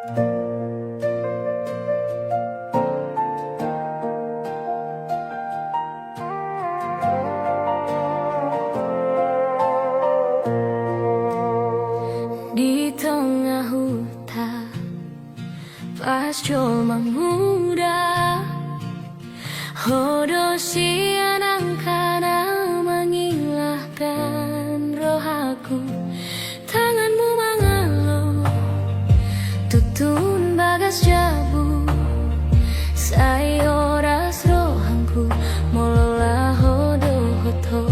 Di tengah hutan pas cuma muda hodo sianang kana mengilahkan roh aku. Tanganmu mangalo tutun bagas jabu sayoras rohanku molola hodo hoto.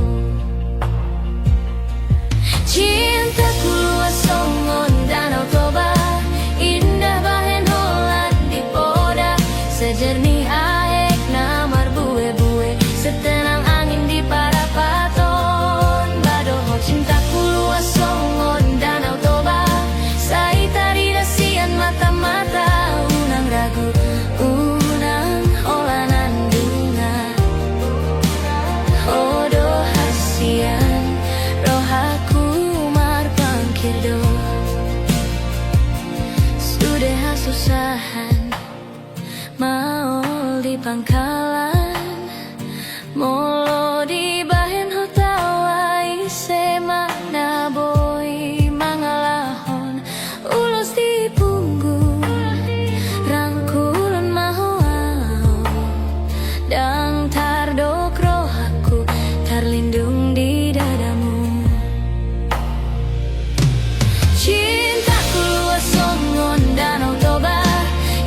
Cintaku luas songon danau Toba, indah bahen Holland di poda, sejernih aek namar bue-bue, setenang angin di parapaton badoho. Cintaku luas songon danau Toba, sai tari dasian mata-mata unang ragu, unang olanan dunga odo hasian rohaku marpangkirdo. Sudah susahan mau di pangkalan molo di bahen hotawai sema na boy mangalahon ulos di punggung rangkulan mahoao dang tardok rohaku terlindung di dadamu. Cintaku luas songon danau Toba,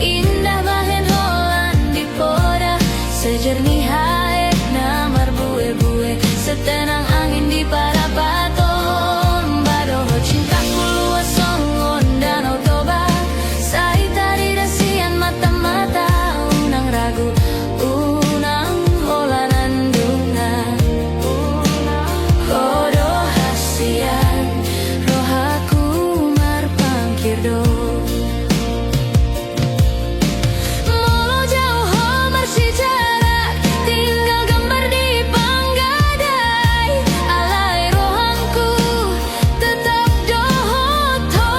indah bahen Holland di poda, sejernih aek namar bue-bue, setenang angin di parapaton badoho. Cintaku luas songon danau Toba, sai tari dasian mata-mata unang ragu, unang olanan dunga hodo hasian rohaku marpangkirdo. Molo jauh homar si jarak, tinggal gambar di panggadai, alai rohanku tetap dohoto.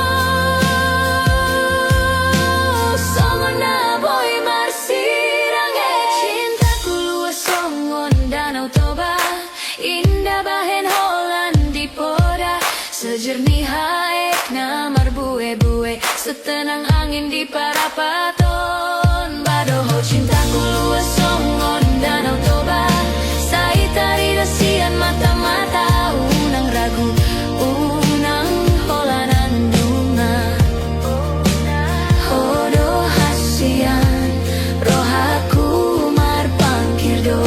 Songon na boy marsirange. Cintaku luas songon danau Toba, indah bahen Holland di poda, sejernih aek namar bue-bue, setenang angin di parapaton badoho. Cintaku luas songon danau Toba, sai tari dasian mata-mata unang ragu, unang holanan dunga hodo hasian rohaku marpangkirdo.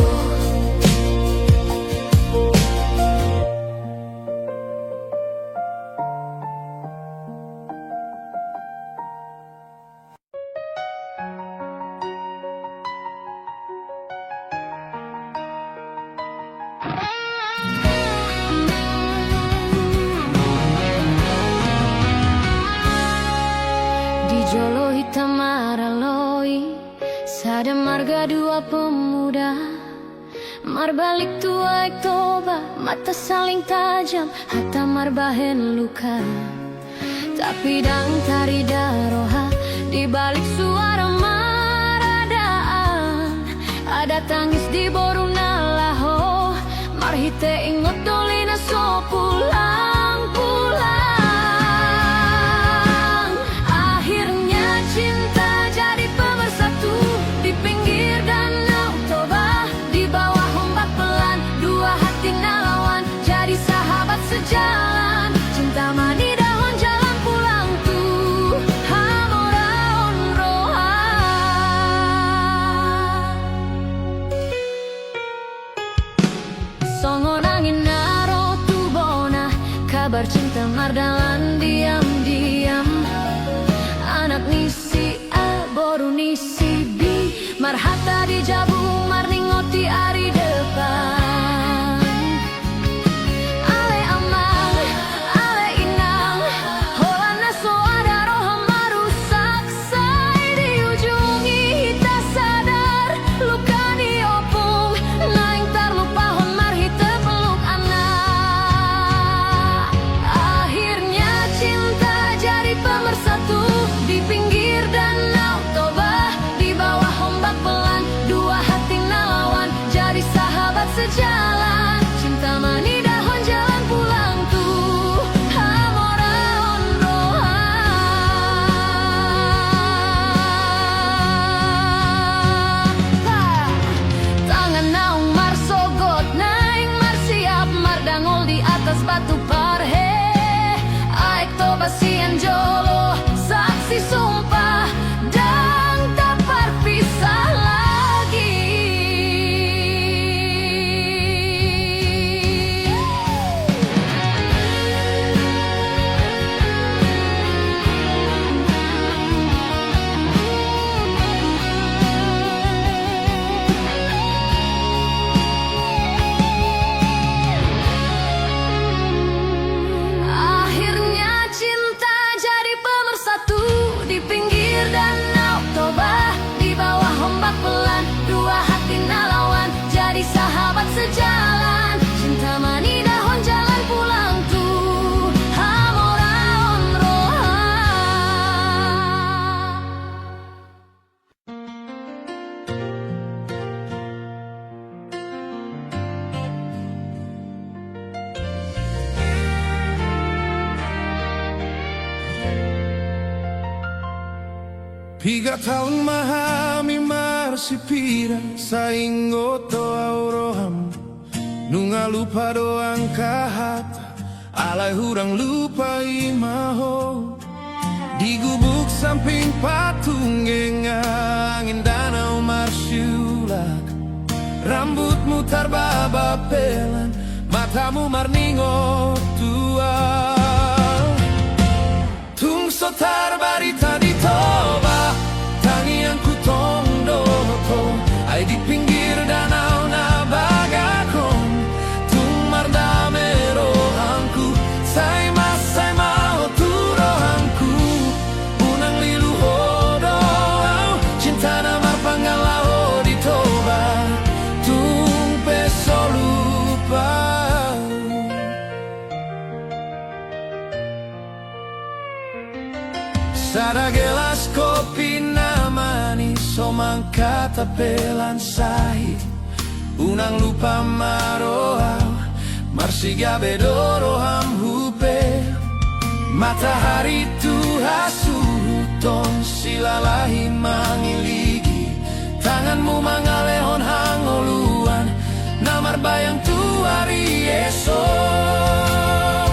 Di jolo hitam maraloi, sada marga dua pemuda, marbalik tua ek Toba, mata saling tajam, hatta marbahen luka. Tapi dang tari daroha, di balik suara maradaan, ada tangis di boruna laho, marhite ingot dolina so pulang-pulang. Akhirnya cinta jadi pemersatu di pinggir danau Toba, di bawah ombak pelan, dua hati ngelawan jadi sahabat sejalan. Cinta mani dahon jalan pulang tuh hamoraon roha. Songon angin naro tubona, kabar cinta mardalan diam-diam. Anak nisi A boru nisi B, marhata di jabung marningoti ari depan. Ale amang, ale inang, holana so ada roha marusak say di ujungi hita sadar luka di opung naing tarlupahon marhita peluk anak. Akhirnya cinta jadi pemersatu di pinggir sejalan. Cinta mani dahon jalan pulang tuh hamora onroha. Tangan naung mar sogot naing mar siap mar dangol di atas batu parhe. Aik toba sian jolo saksi sumpah dan tak berpisah lagi. Akhirnya cinta jadi pemersatu di pinggir danau Toba, di bawah ombak pelan. Dua hati nalawan jadi sahabat sejalan. Cinta mani dahon jalan pulang tuh hamora onroha. Piga tahun mahami marsipira saingo to auroham. Nunga lupa doang kahata alai hurang lupa imaho. Di gubuk samping patung angin danau marsyulak. Rambutmu tarbaba pelan, matamu marningo tua. Tungso tarbarita di Toba, tangi yang kutong doto. Ai di pinggir danau na bagakon, tung mardame rohanku. Sai masai mau tu rohanku, unang lilu hodo. Cinta na marpangalau di Toba, tung peso lupa. Sada gelas kopi namani somangka tapelan sahi. Unang lupa maroau marsiga bedoro ham hupe. Matahari tu hasuton silalahi mangiligi. Tanganmu mangalehon hangoluan namar bayang tu hari esok.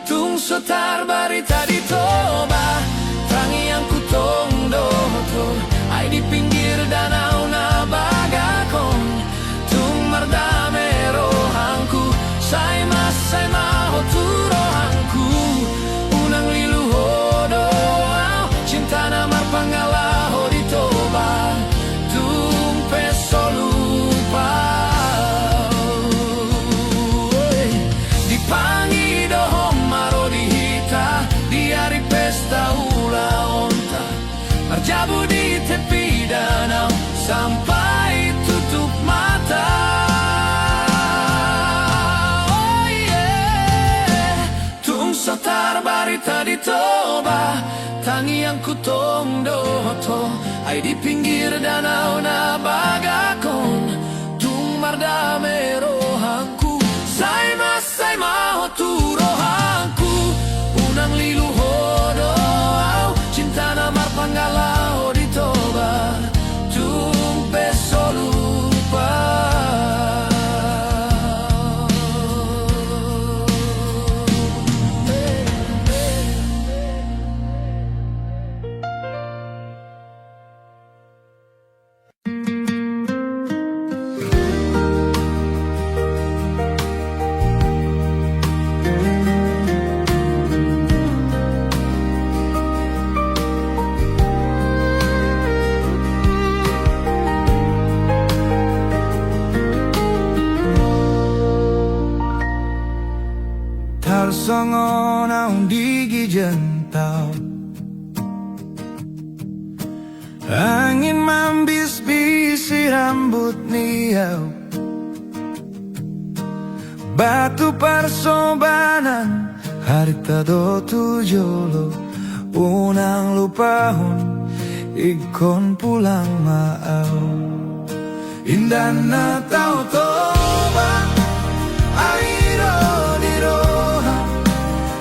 Tung sotar barita di Toba, tangi yang kutong doto. Ai di pinggir danau na bagakon, tung mardame rohanku. Sai masai maho tu rohanku, unang lilu hodo. Cinta na marpangalaho di Toba, tung peso lupa. Di pangi dohom maro di hita, di hari pesta ula onta. Marjabu di tepi danau sampai tutup mata. Oh yeah. Tung sotar barita di Toba, tangi yang kutong doto. Ai di pinggir danau na bagakon, tung mardame rohanku. Sai masai maho tu rohanku, unang lilu hodo. Cinta na marpangalau di Toba, tung peso lupa. Songo naung digi jentau, angin mambis-bisi rambut niau. Batu persobanan harita do tujolo, unang lupahon ikon pulang maau. Indana tau toba airo di roha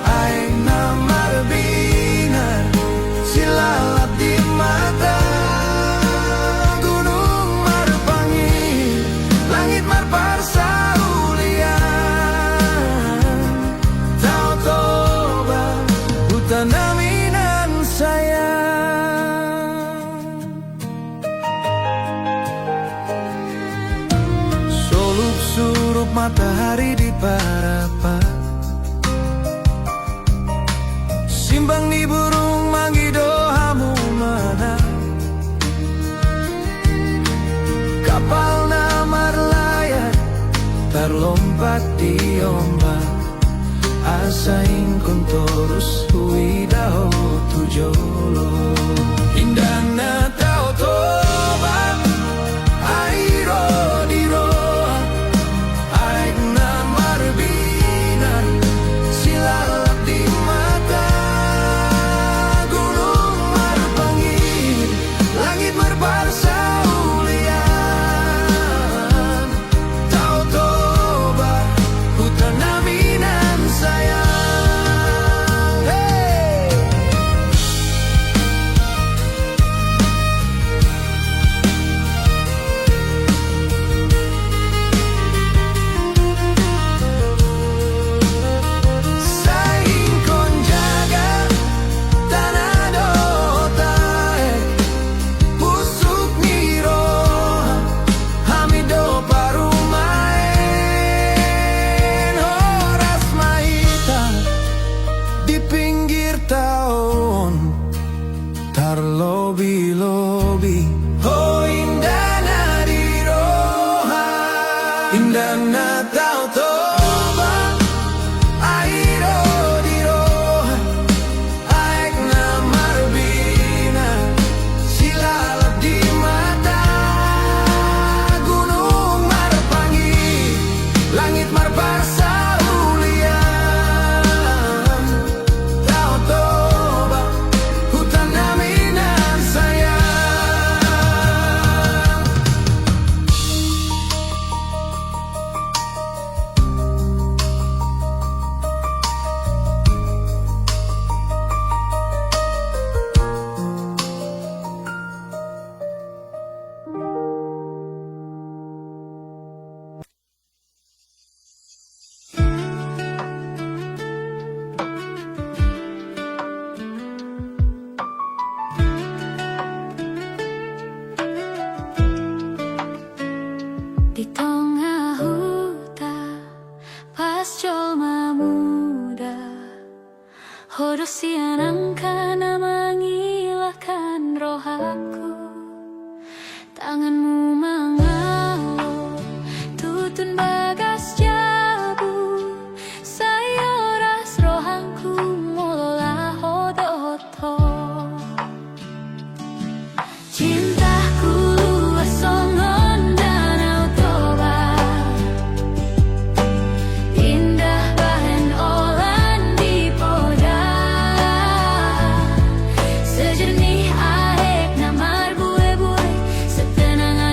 aing na marbinar silalat di mata gunung marpangi langit marparsa ulian tau toba hutan aminan sayang. Surup matahari di parapat simbang di burung manggido hamu mana kapal namar layar terlompat di ombak asaing kontorus huidaho tujolo indana tau toba airo di roha aik na marbinar silalap di mata gunung marpangi langit marparsa ulian tau toba hutan aminan sayang. Hey! Saing kon jaga tanah dotae pusuk niro hamido parumaen horas mahita di pinggir tahun tarlobi-lobi oh indana di roha indana tau toba airo di roha aik na marbina silalap di mata gunung marpangi langit marparsa ulian tau toba hutan aminan sayang. Di tengah hutan pas colma muda Horusian angkana mengilahkan roh aku tanganmu mengalur tutun bagas jabu sayoras rohanku mulola hodoto cintaku luas songon danau toba indah bahan olan di poda sejernih arek namar bue-bue setenangan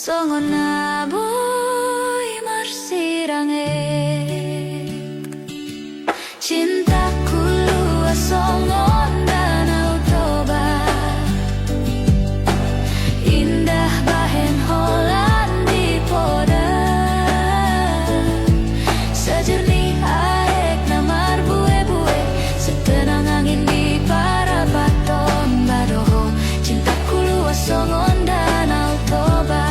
Songona boy marsirange cintaku luas songon danau toba indah bahen holan di poda sejernih aek namar bue-bue setenang angin di para baton badoho cintaku luas songon danau toba.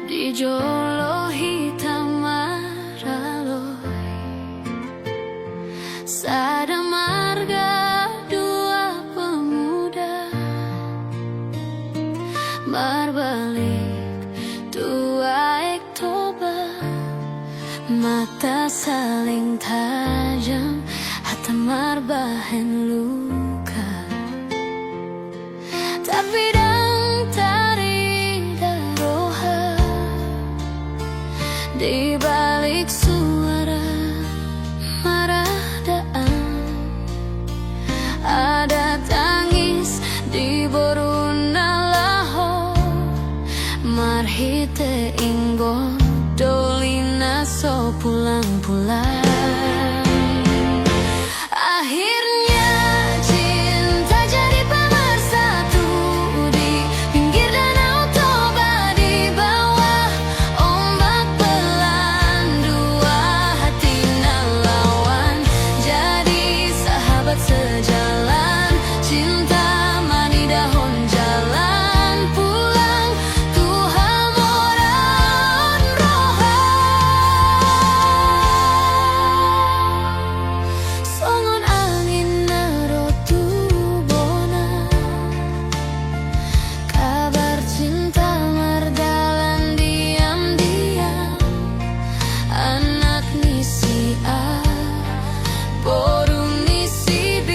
Di jolo hitam maraloy sada marga dua pemuda berbalik tua ek toba mata saling tajam hata marbahen luka tapi di balik suara maradaan ada tangis di boruna laho marhite inggo dolina so pulang-pulang. Akhirnya cinta jadi pemersatu di pinggir danau toba di bawah ombak pelan dua hati lawan jadi sahabat sejalan cinta mani dahon jalan pulang Tuhan moran roha songon angin narotu bona kabar cinta mardalan diam-diam anak nisi a porung nisi b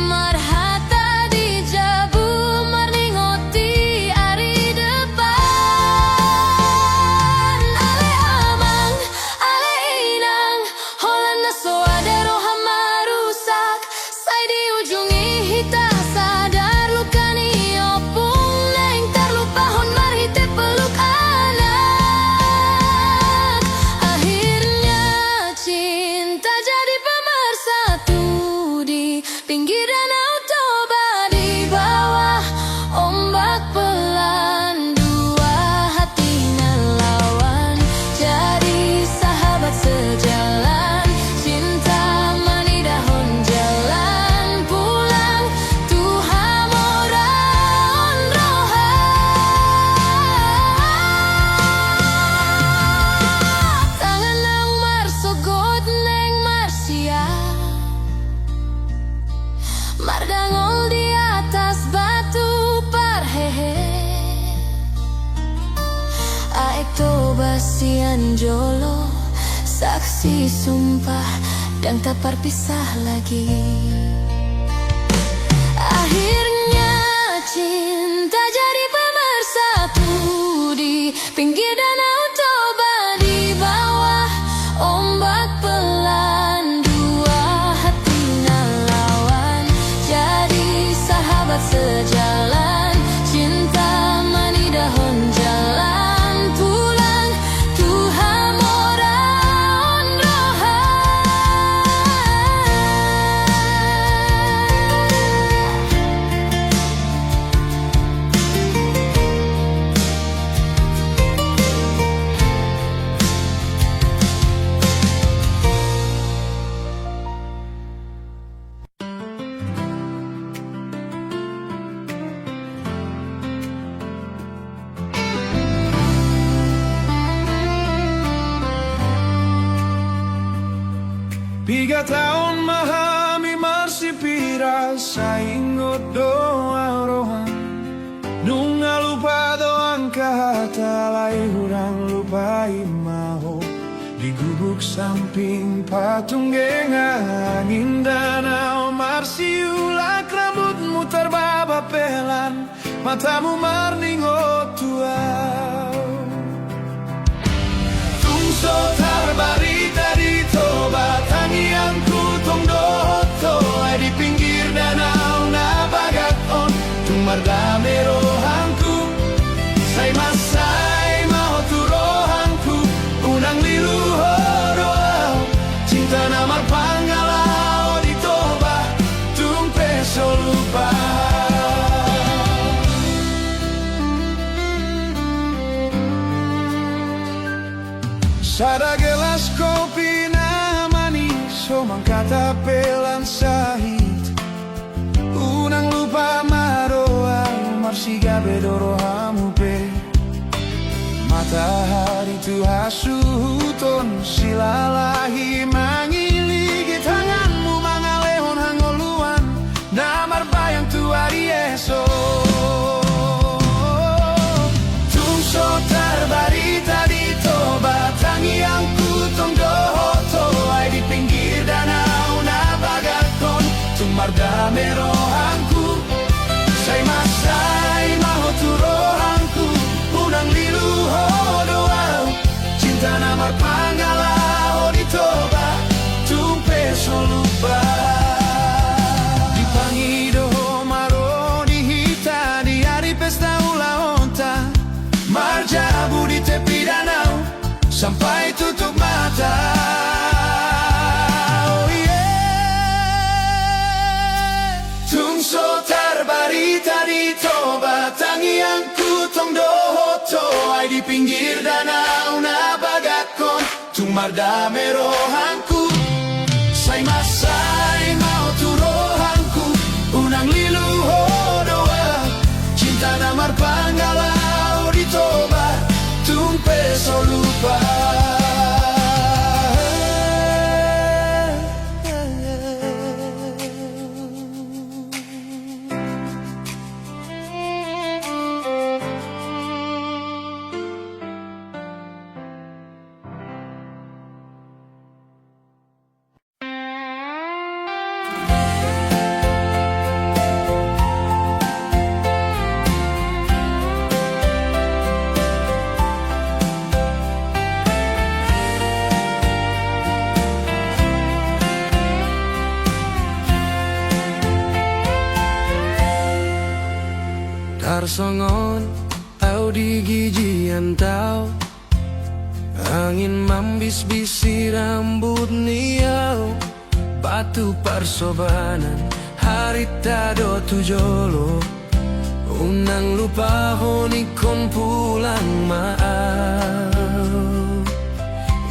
marhata dijabu marningoti ari depan ale amang ale inang holana so ada roha marusak sai di ujungi hita sadar luka ni opung neng terlupa hon marhite peluk anak. Akhirnya cinta jadi pemersatu di pinggir danau toba di bawah ombak pelan dua hati lawan jadi sahabat sejalan cinta mani dahon jalan pulang Tuhan moran roha tangan nang marsogot neng marsia mardangol di atas batu parhehe aek toba sian jolo saksi sumpah dan tak perpisah lagi. Akhirnya cinta jadi pemersatu di pinggir danau toba di bawah ombak pelan dua hati lawan jadi sahabat sejalan cinta mani dahon jalan pulang Tuhan moran roha. 3 tahun mahami marsipira sa ingot doa rohan. Nunga lupa doang kahatalay hurang lupai maho. Di gubuk samping patung angin danau marsiulak rambutmu terbabapelan, matamu marningot tuau. Tungso tarbarita di toba tangian kutong dohoto ay di pinggir danau na bagaton tumardame rohanku say masay maho tu rohanku unang liluho doao cinta namar pangalao di toba tung peso lupa. Sada gelas kopi na manis, omang kata pelan sahit. Unang lupa maroa, marsiga bedoro hamupe. Matahari tu hasuton, silalahi mangiligi tanganmu mangalehon hangoluan. Namar bayang tu hari esok. Tungso tarbarita di toba tangiang kutong dohoto ay di pinggir danau na bagaton tumardame rohanku say masay maho tu rohanku unang liluho doao cinta namar pangalao di toba tung peso lupa. Di pangidoho maro di hita di hari pesta ula onta marjabu di tepi danau sampai tutup mata. Oh yeah. Tungso tarbarita di toba tangiang kutong dohoto ay di pinggir danau na bagaton tumardame rohanku say masay mau tu rohanku unang liluho doa cinta namar pangalao di toba tung peso lupa. Tarsongon au di gigian tau angin mambis-bisi rambut niau batu persobanan harita do tujolo unang lupa honikon pulang maaf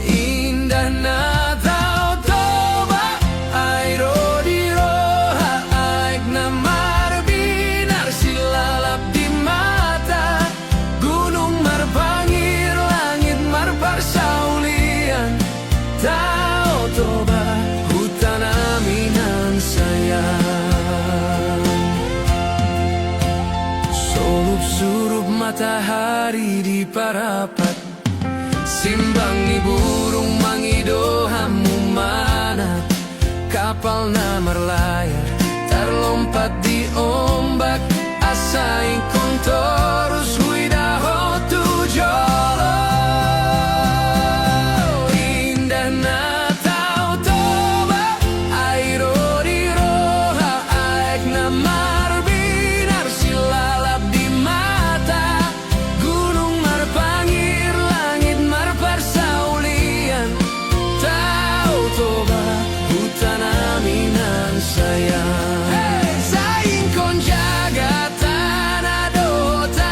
indah na tau toba airo di roha aik na marbinar silalap di mata gunung marpangir langit marparsaulian tau toba hutan aminan sayang solup-surup matahari di parapat simbangi burung mangidohamu mana kapal na merlayar terlompat di ombak asaing kontorus huidaho tujolo indah na tau toba airo di roha aek na marbinar silalap di mata gunung marpangir langit marparsaulian tau toba hutan aminan sayang saing kon jaga tanah dota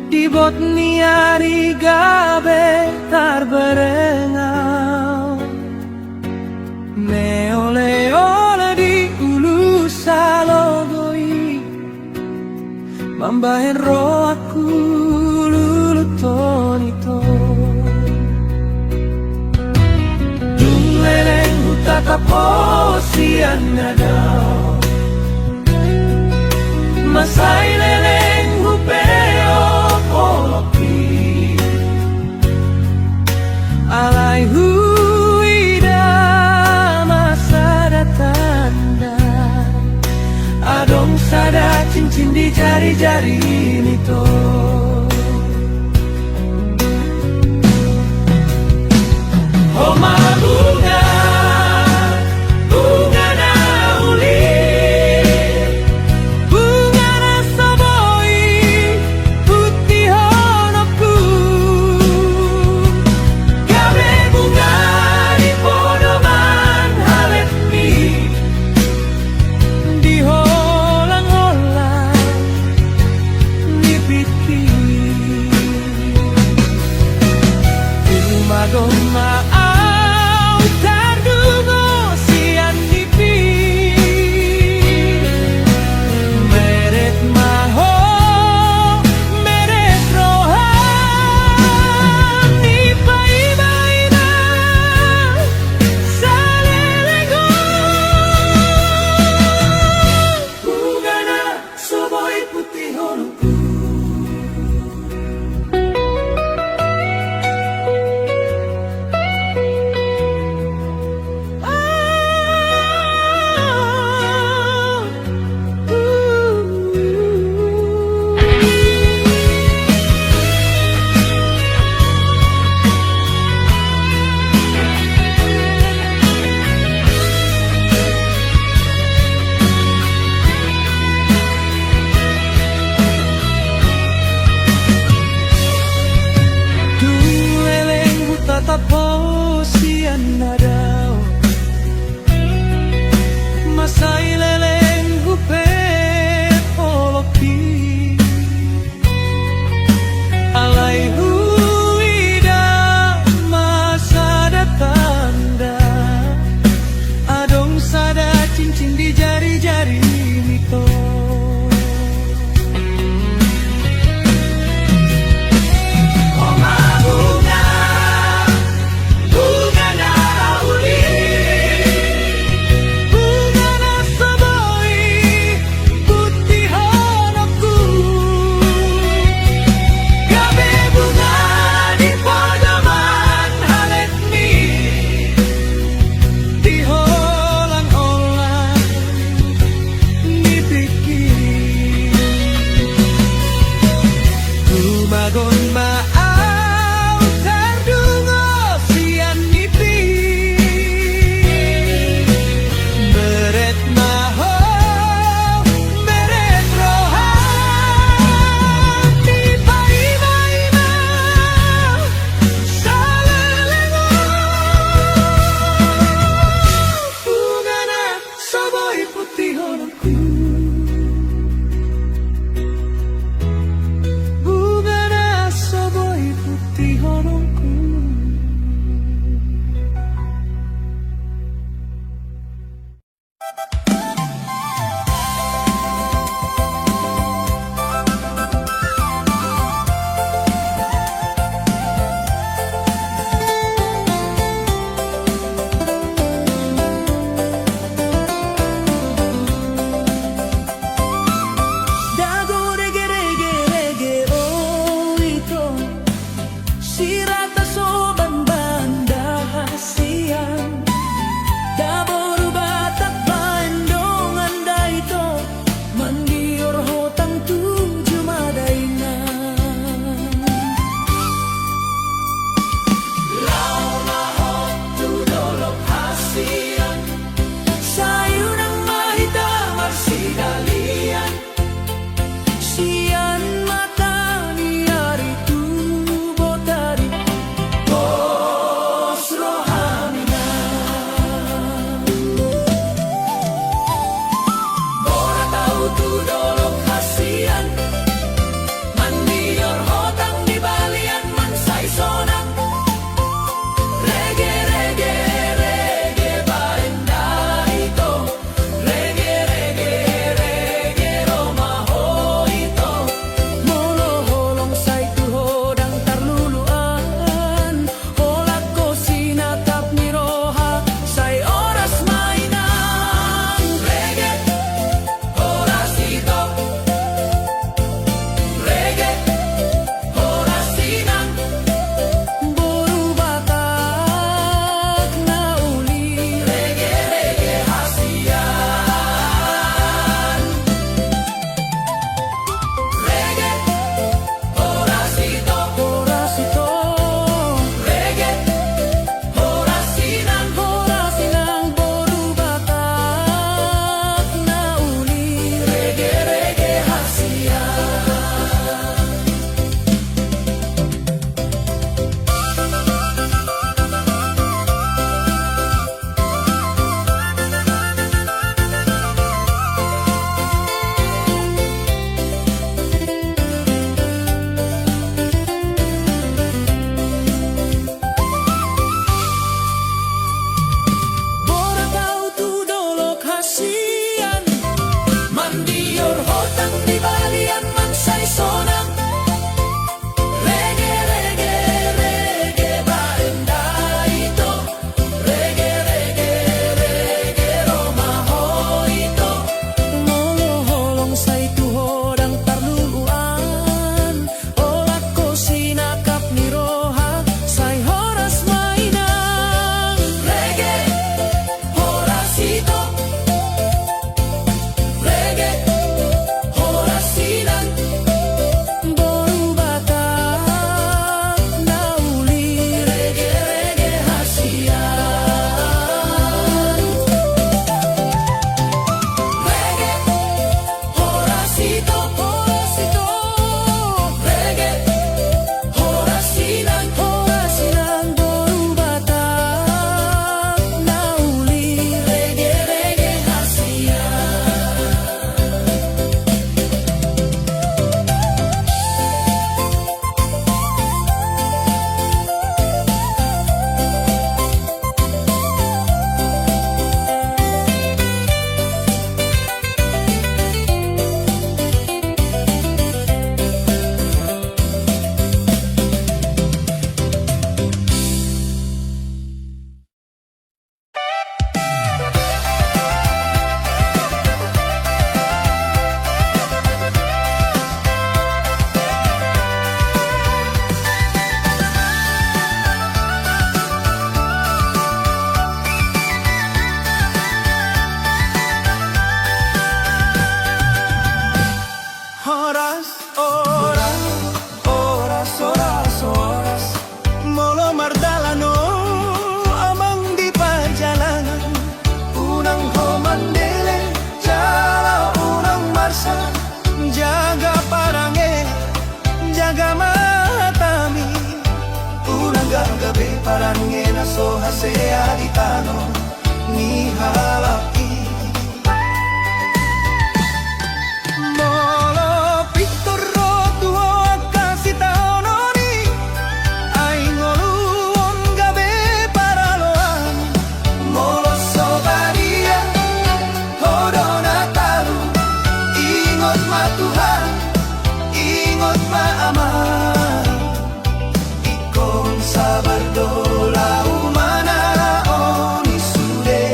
di Botnia di gabe terberengau, me ole di ulu salodoi, mambahen roh aku lulu tonito. Dung leleng hutata posian nadao, masai leleng hupeo polopi, alai huida masa datanda, adong sada cincin di jari-jari nito. Oh bunga, bunga na uli, bunga na saboi, putih honokku. Gabe bunga di podoman haletmi, di holang-holang di piti. Goma-goma posian nadao, masai leleng hupe polopi, alai huida masa datanda, adong sada cincin di jari-jari nito. Bunga na soboy so hasea di tano ni halapi molo pitoro tuo kasita ononi ai ngoluon gabe paraloan molo sobaria hodona talu ingot ma Tuhan ingot ma Ama ikong sabar dola umana oni sude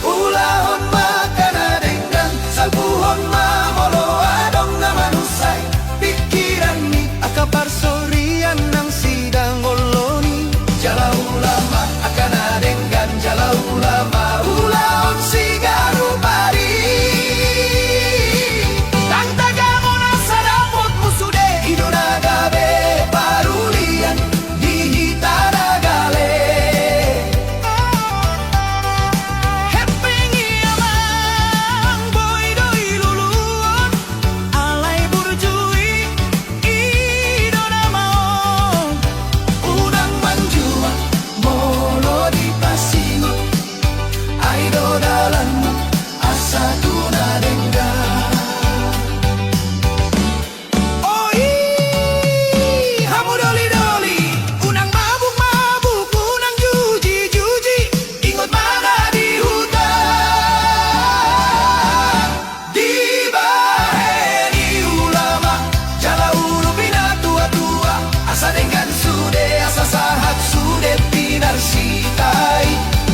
ulahon ma kanadenggan salpuhon ma molo adong na manusay pikiran ni akapar sorian ng sidang oloni jala ulama akanadenggan jala ulama ulahon sigaru pari tang taga mo na sa dapot mo sude idonagabe parulian dihitaragale hepingi amang boy doi luluon alay burjui idona maong unang manjua molo di pasingot ay dodalan mo asa tunadenggan oi hamu doli doli unang mabuk mabuk unang juji juji ingot mana di hutan di baheni ulama jala ulu bina tua tua asa dengan sude asa sahat sude pinar sitai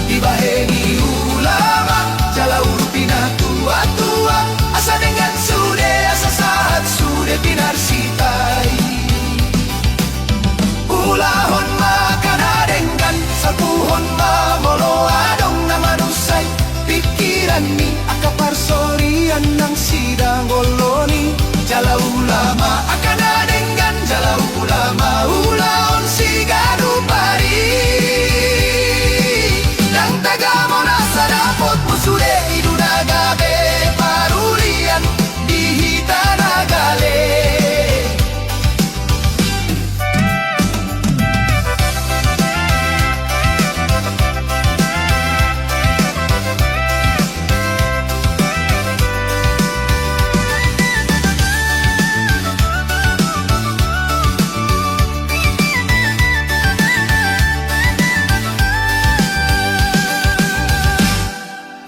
di baheni ulama jala ulu bina tua tua asa dengan sude asa sahat sude pinar sitai ulahon ma kanadenggan salpuhon ma molo adong na manusay pikiran ni akapar sorian ng sidang oloni jala ulama akanadenggan jala ulama ulahon sigaru pari nang taga mo na sa dapot mo sude idunagabe parulian dihitaragale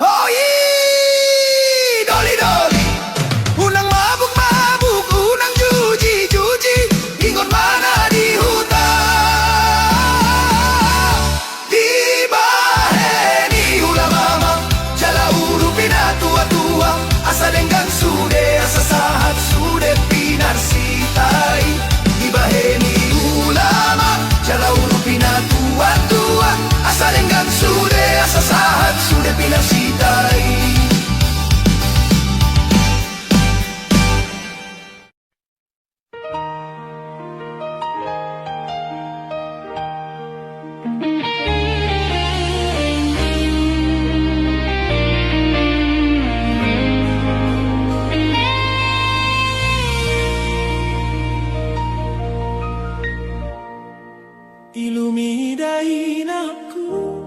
Oi, doli doli, unang mabuk mabuk, unang juji juji, ingot mana di hutan, di baheni ulama, jala ulu pina tua tua, asa denggan sude, asa sahat sude pinar sitai, di baheni ulama, jala ulu pina tua tua, asa denggan sude, asa sahat sude pinar sitai. Iluminahin ako,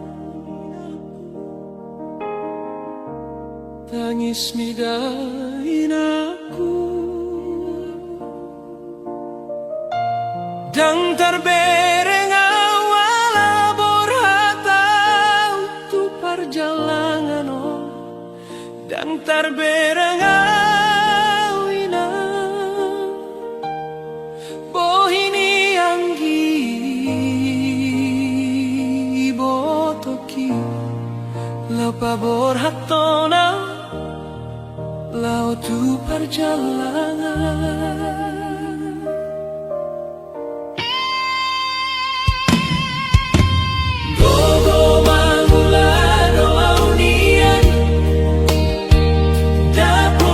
tangis midahin aku, dang terbereng awala borhatau tu perjalanan dang terbereng awina bohini anggi botoki lapa borhatona lau tu perjalanan Gogo mangulado aunian dapat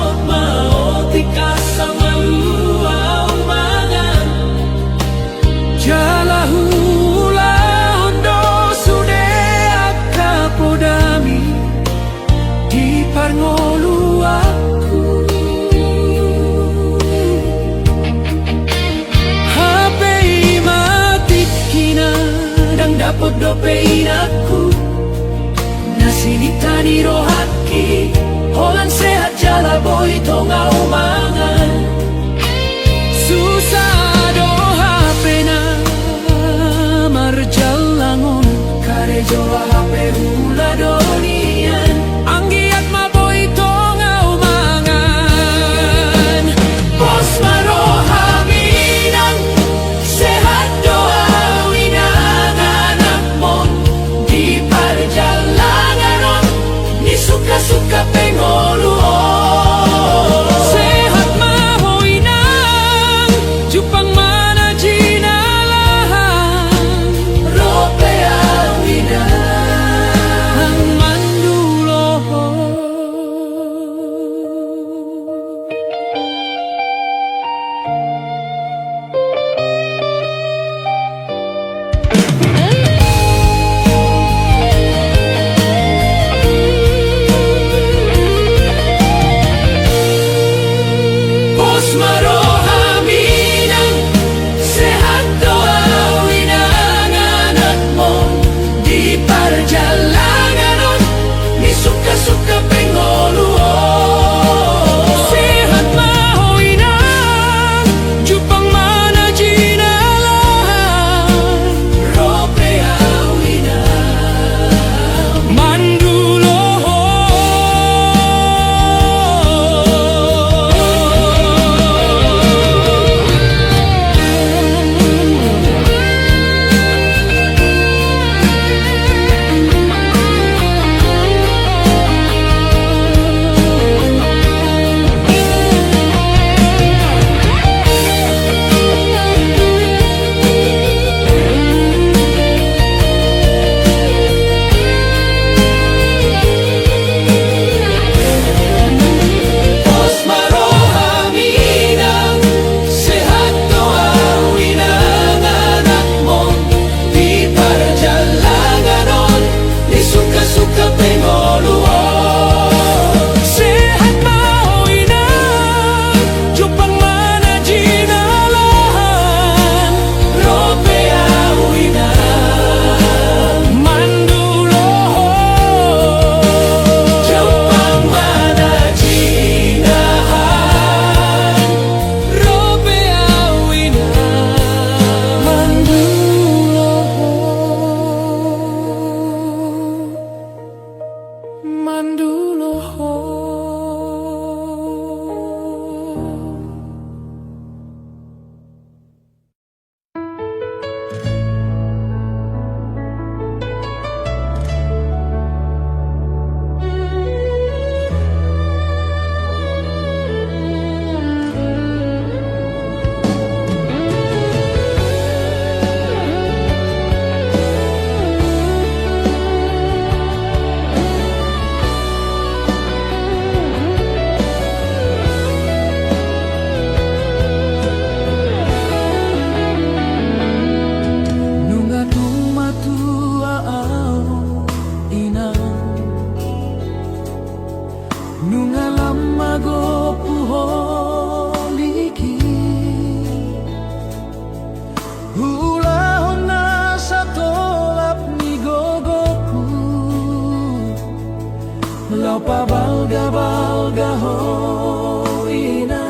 pabalga-balga hoina.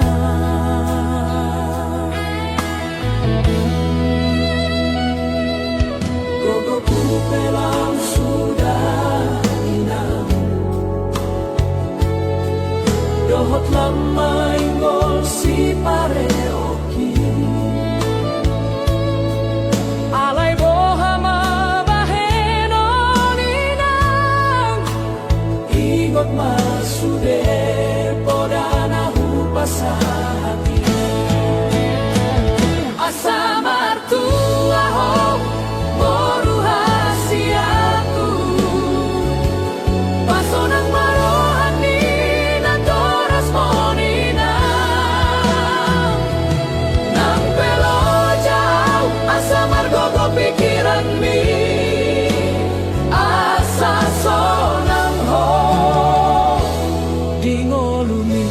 Gogoku pelang sudah inam, dohot lamai ngol si pareoki. Alay bohama bahenon inang, ingot masude podana hupasahati. Asa martua ho moru hasiaku, pasonang marohani na toras monina. Nang pelo jauh asa margogo pikiran mi, asa sonang ho di ngolumi.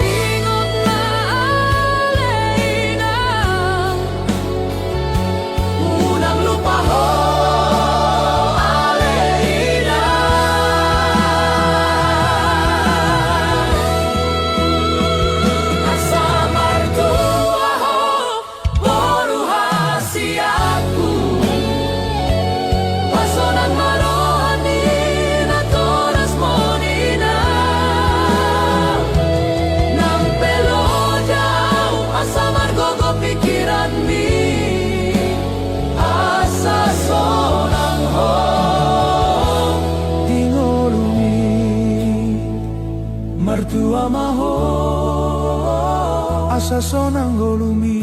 Ingot na alena, unang lupa ho alena. Asa martua ho moru hasiaku, pasonang marohani na toras monina. Nang pelo jauh asa margogo pikiran mi, asa sonang ho di ngolumi. Martua maho asa sonang golumi.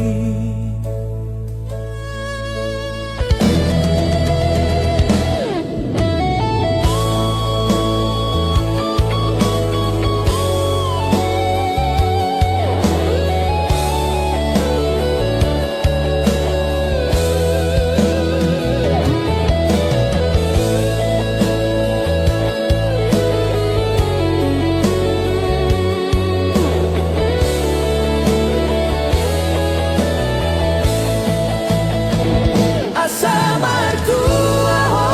Asa martua ho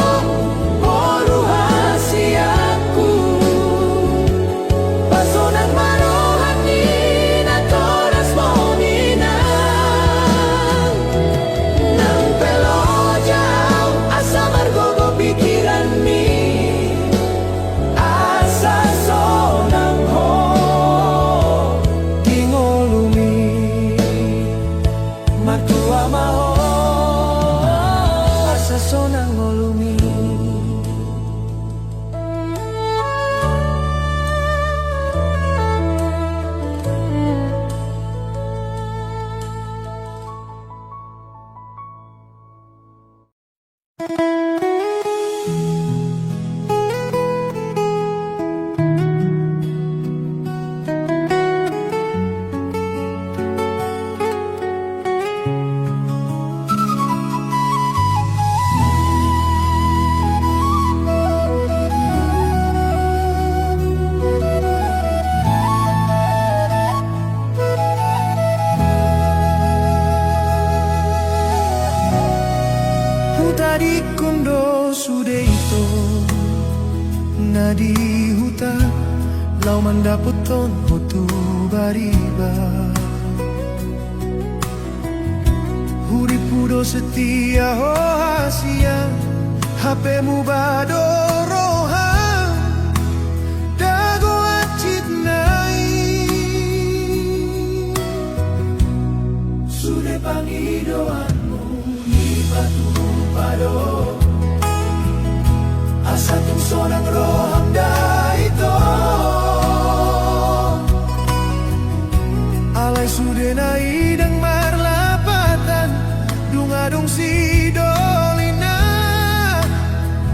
moru hasiaku, pasonang marohani na toras monina. Nang pelo jauh asa margogo pikiran mi, asa sonang ho di ngolumi. Martua maho asa sonang ngolumi. Huta di kundo sudeito, nadi huta lau mandaputon hotu bariba. Huri pudo setia ho hasia, HP-mu bado roha, dago acit nai. Sude pangidoanmu ni batu pado, asa tung sonang roham daito. Alay sude nai dang marlapatan, dungadong si dolina,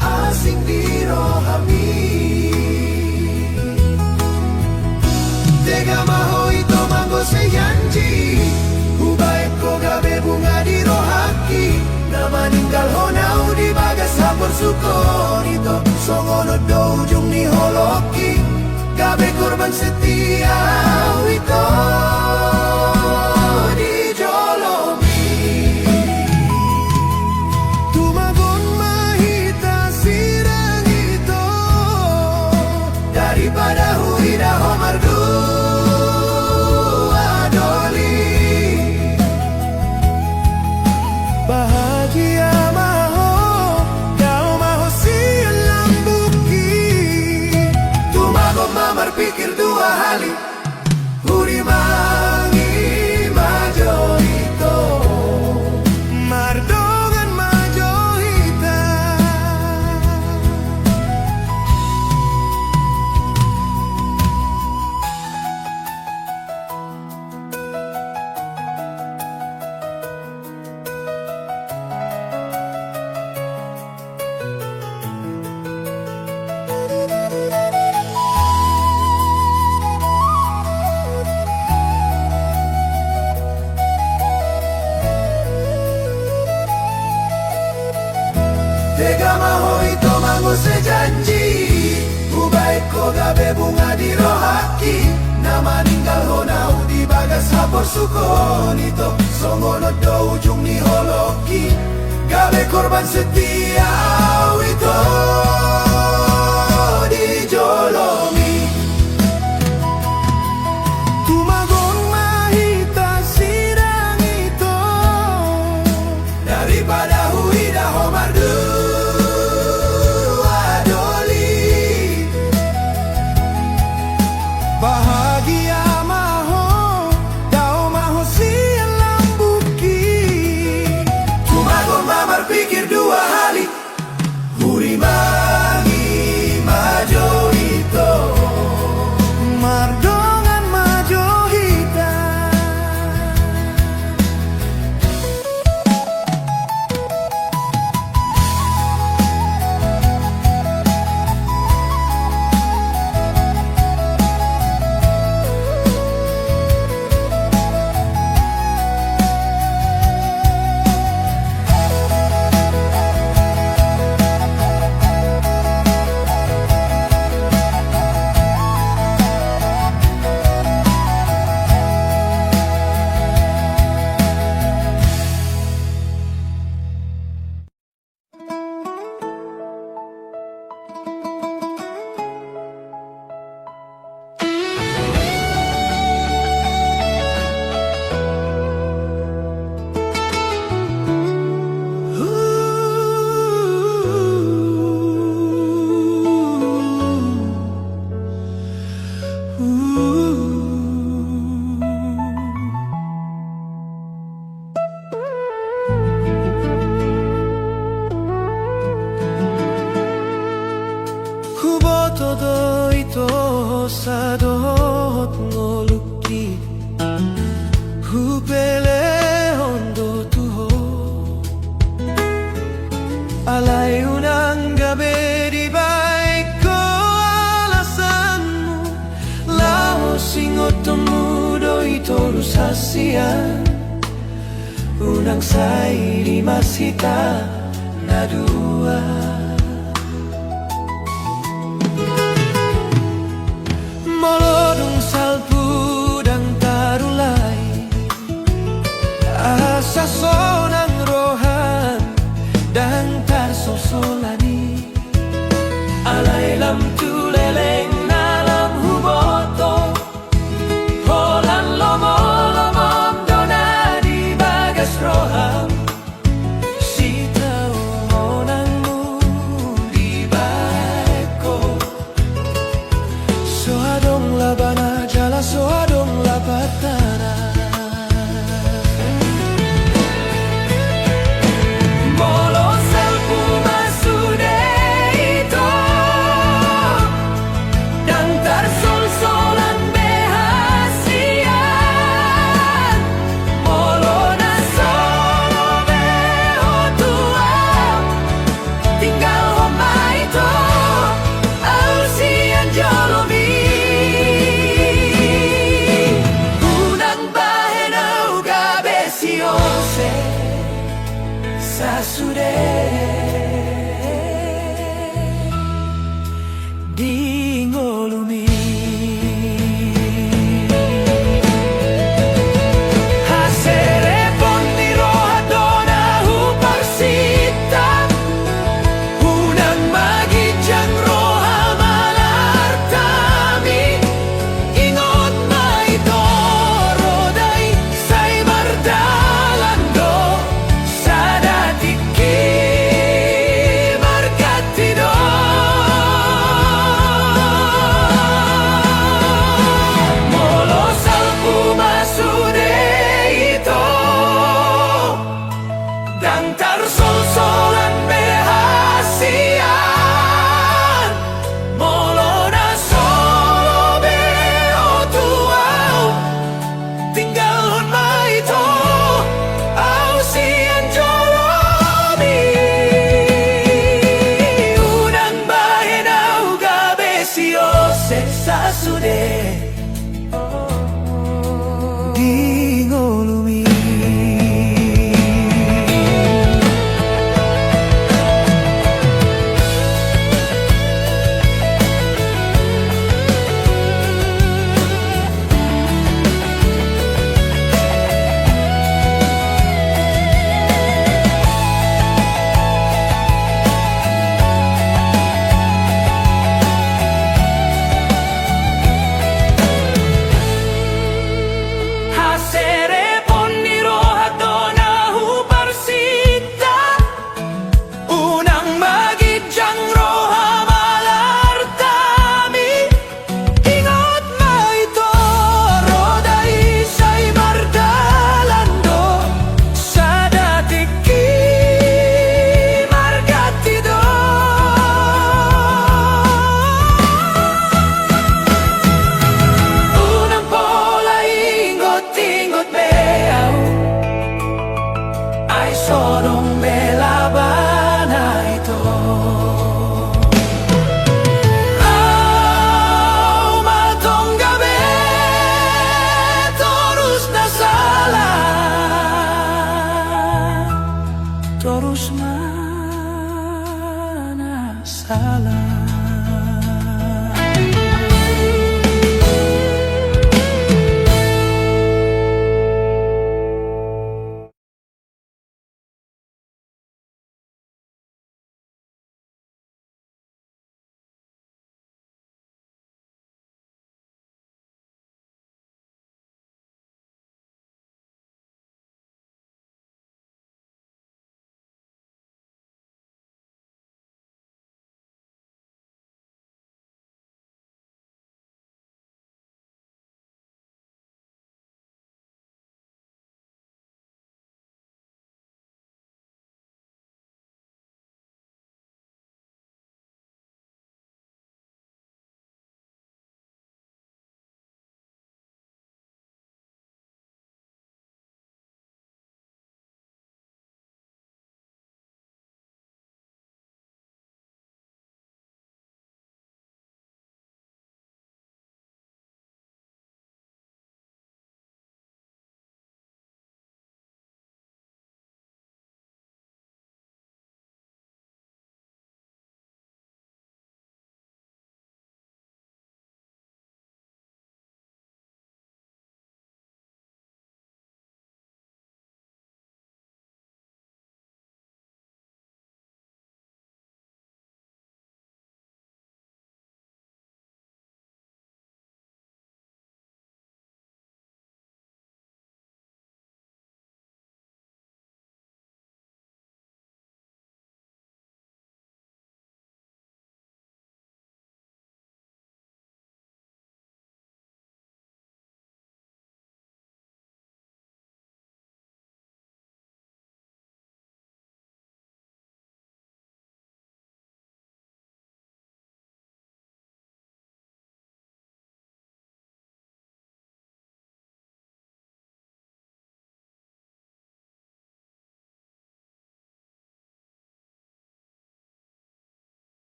asing di rohami. Tega maho ito mango se yanji, hubaik ko gabe bunga di rohaki, na maninggal honau di bagas hapor sukon ito, songono do ujung ni holoki. gabe korban setia wito dijolomi. Tumagon mahita sirang ito daripada huida homardu adoli. Bahagia maho kau maho siang lambuki. Tumagon mamar pikir dua hali huri mangi majorito mardongan majorita. Tega maho ito mango sejanji Ubaik ko gabe bunga di rohaki Na maninggal ho na di bagas hapor sukon ito Songono do ujung ni holoki Gabe korban setia ito dijolomi. Tumagon mahita sirang ito daripada huida homardu adoli. Bahagia maho kau maho siang lambuki. Tumagon mamar pikir dua hali huri mangi majorito mardongan majorita. Kuboto do ito sa dohot ngoluki Hupele hondo tuho Alay unang gabi di baik ko alasanmu Lao singot temudo ito rusasian Unang say di masita na dua Molodong salpu dan tarulai Asa sonang rohan dan tarsosolani Alay lam tuleleng nalam huboto Holan lomo-lomom dona di bagas roham Sita umonangmu di baiko Soadong labana jala soadong lapatana Molo salpu masude ito Dan tarsol-solan behasian Molo na solo beho tua Tinggal homa ito Ausian jolomi Sasude di ngolumi Dan tersul-sulan behasian Molona solo beo tuau Tinggal hon maito Au sian jolomi Unang bahen au gabe sio sesa sude Dingolumi Hasere poniro hadona hubarsita Unang magijang roha malartami Ingot maito roda isay mardalando Sa datiki margatido Unang pola ingot-ingot beau Ay sorong belabana ito Au matong gabi Torus na sala Torus na sala